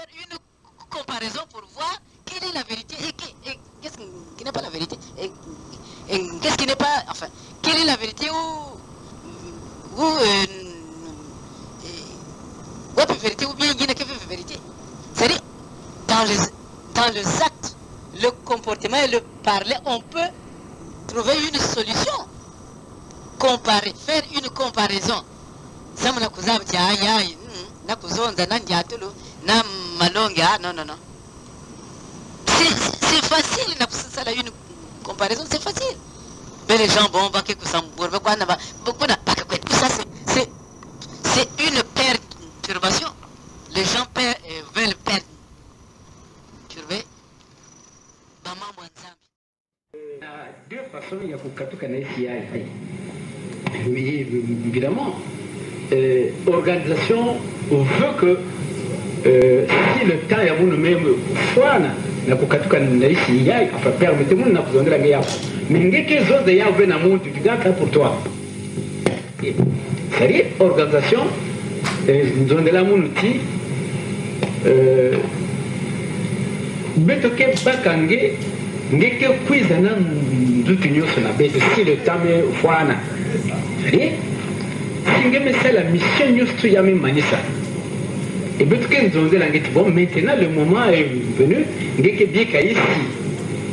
faire une comparaison pour voir quelle est la vérité et qu'est-ce qui n'est pas la vérité. Et qu'est-ce qui n'est pas... Enfin, quelle est la vérité ou vérité ou bien il y a que vérité. C'est-à-dire, dans les actes, le comportement et le parler, on peut trouver une solution. Comparer, faire une comparaison. Ça me non. C'est facile, une comparaison, c'est facile. Mais les gens, bon, c'est une perturbation. Les gens veulent perturber. Il y a deux façons, il y a évidemment, l'organisation veut que si le temps est même fois, enfin, permettez-moi de vous donner la meilleure. Mais quelques autres d'ailleurs viennent à mon pour toi. C'est-à-dire, organisation, nous avons la mon outil, betoke bakangé, ngeke kuizana dutunyo sona bete si le temps est fois. C'est-à-dire, c'est la mission nous yami manisa. Et bien bon, maintenant le moment est venu, ngeke bika ici.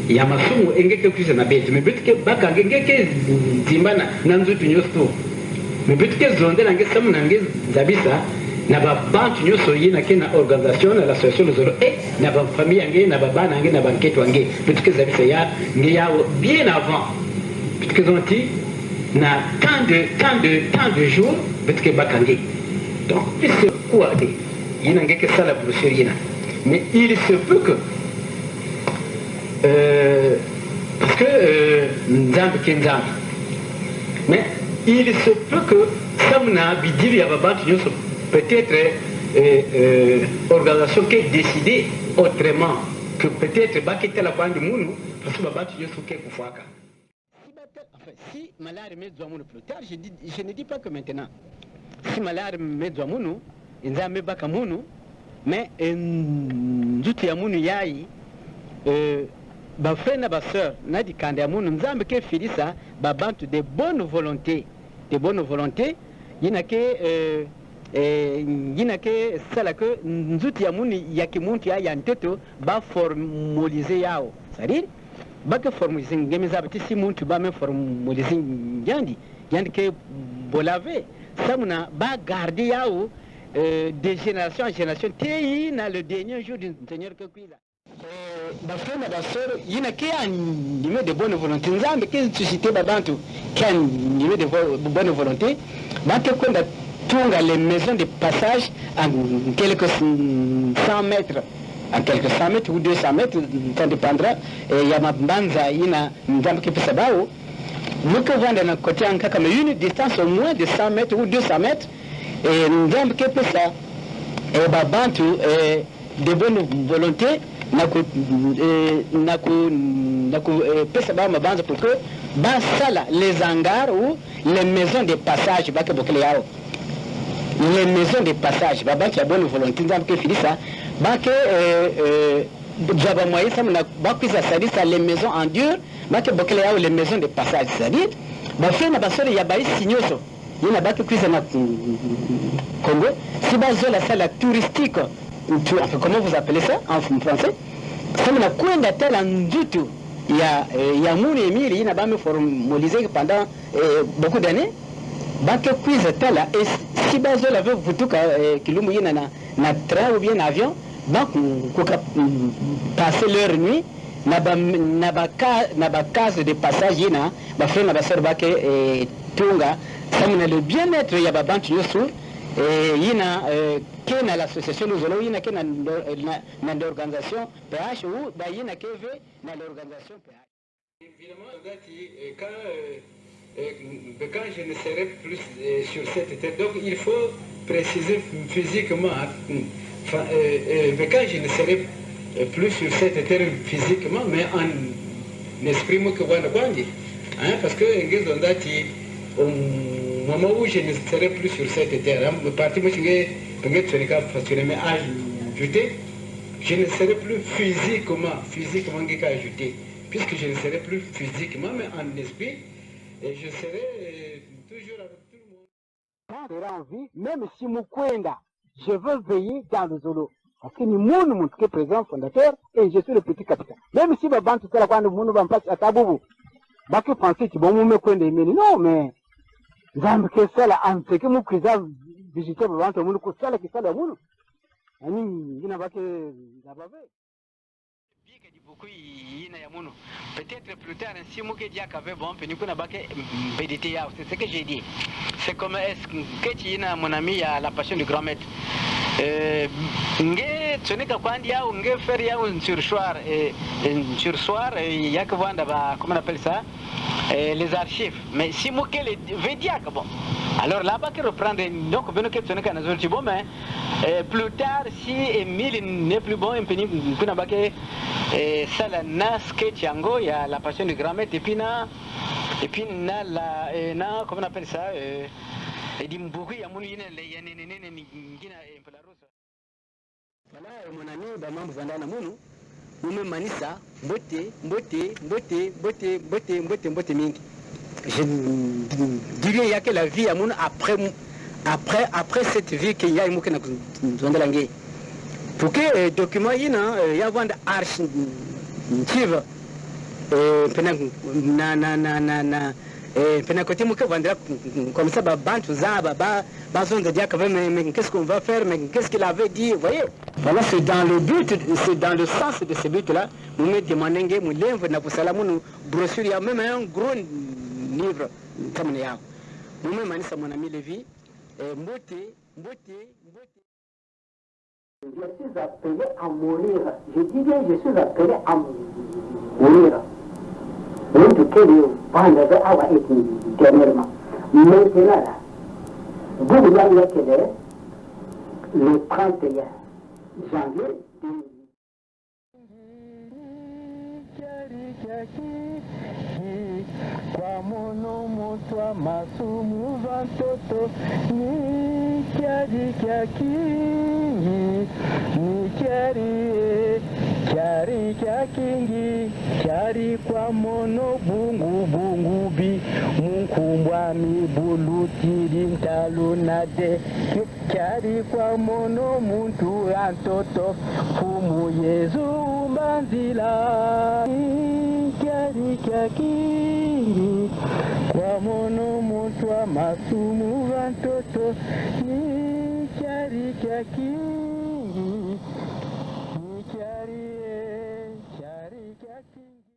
Il y a ma somme et ngeke kuisa na bete. Mais but que baka ngeke zimbana nanzu tunyosto. Mais but que zonde nange sam nange zabisa na ba bantu nyoso yina ke na organisation na l'association de zoro et na ba famille nge na ba bana nge na banquet wange. But que zabisa ya nge ya bien avant. But que zonti na tant de jours but que baka nge. Donc c'est quoi de il n'a que ça la brochure. Mais il se peut que parce que mais il se peut que Samna Bidir Yababat peut-être organisation qui est décidée autrement que peut-être Bakete la bande de Mounou parce que Babat Yosuke Koufaka. Si Malheur met Zouamounou plus tard, je ne dis pas que maintenant. Si Malheur met Zouamounou, Nzambe Bakamounou, mais Nzuti Yamounou Yayi, frère et soeur, Nadi Kandamoun, Nzambe ke Filisa, Babantu de bonne volonté, il n'y a que ça que Nzuti Yamouni Yakimunti Yanteto, ba formaliser Yao. C'est-à-dire, Baka formaliser, Gemizabati Simuntu Bame formaliser Yandi, Yandike Bolave, Samuna, ba garder Yao. De génération en génération, il y a le dernier jour du Seigneur que cuida. Il y a qui animé de bonne volonté. Nous avons qui suscité Babantu, qui animé de bonne volonté. Maintenant, quand on a les maisons de passage en quelques 100 mètres, ou 200 mètres, ça dépendra. Il y a ma banza, il y a une dame qui peut savoir. Nous pouvons voir d'un côté en cas comme une distance au moins de 100 mètres ou 200 mètres. Et nous avons que ça, et Babantu, de bonne volonté, pour que les hangars ou les maisons de passage, les maisons de passage, Babantu a bonne volonté, nous avons que fini ça, les maisons en dur, les maisons de passage, c'est-à-dire, il y a des signaux. Il y a des crises en Congo. Si vous avez la salle touristique, comment vous appelez ça en français? Ça m'a coin d'attel en doute. Il y a mon émir, il y a pas formalisé pendant beaucoup d'années. Banque quiz tel et si vous avez vu tout que l'on y na train ou bien avion, donc passer leur nuit. Na ba case de passage na ba frère na ba sœur ba ke tunga ça le bien-être ya ba bantu yosu yina ke na l'association nous allons yina ke na l'organisation PH ou ba yina ke ve na l'organisation PH évidemment quand je ne serai plus sur cette terre donc il faut préciser physiquement quand je ne serai plus sur cette terre physiquement, mais en esprit, parce que au moment où je ne serai plus sur cette terre, parti mais ajouté, je ne serai plus physiquement qui ajouté, puisque je ne serai plus physiquement, mais en esprit, et je serai toujours avec tout le monde. Quand j'aurai envie, même si Mukwenda, je veux veiller dans le zolo. Parce que ni mon qui est président fondateur et je suis le petit capitaine. Même si Baban tout ça, quand le monde va en place à Taboubou, bah que penser que bon, Mukwenda est non, mais j'aime que ça là, en ce que mon président visiter Baban, tout le monde, ça là, qui ça là, mon. Il n'y a pas que la bavé. Peut-être plus tard, si moi qui avait bon, puis nous n'avons pas PDT, c'est ce que j'ai dit. C'est comme est-ce que tu es mon ami à la passion du grand maître. Ce n'est qu'à quand il y a un faire un sursoir, il y a que voir comment on appelle ça, les archives. Mais si moi qui veux dire que bon. Alors là-bas, qui reprendre, donc, ben, que ce n'est qu'un autre bon, mais plus tard, si Emile n'est plus bon, il peut n'a pas que ça, la nas que Tiango, il y a la passion du grand maître, et puis na, la, comment on appelle ça, et d'Imbouri, il y a mon yéné, il y a un peu la rose. Voilà, mon ami, Bamam Zandana Mounou, nous-mêmes Manissa, beauté, mingi. Je dirais il y a que la vie à mon après cette vie qu'il y a une langue. Pour que document il y a un archive côté moi vendra comme ça bantu zaba besoin de dire quand même mais qu'est-ce qu'on va faire, mais qu'est-ce qu'il avait dit, vous voyez. Voilà, c'est dans le but, c'est dans le sens de ce but là nous me demandons mon livre na pour cela mon brochure, il y a même un gros livre comme il y a moi-même mon ami Lévi Mboté. Je suis appelé à mourir. Je dis bien, je suis appelé à mourir. Donc, quel est le avoir été dernièrement. Maintenant, là, vous voyez que le 31 janvier. Kwa mono mutwa masumu vantoto ni kyari kyakingi ni kyari kyakingi kyari kwa mono bungu bi munkumbwa mibulutiri ntalunade kyari kwa mono muntu antoto fumu yezu mbanzila kyari kyakingi kwa mono mutwa masumu vantoto ni kyari kyakingi ni kyari kyakingi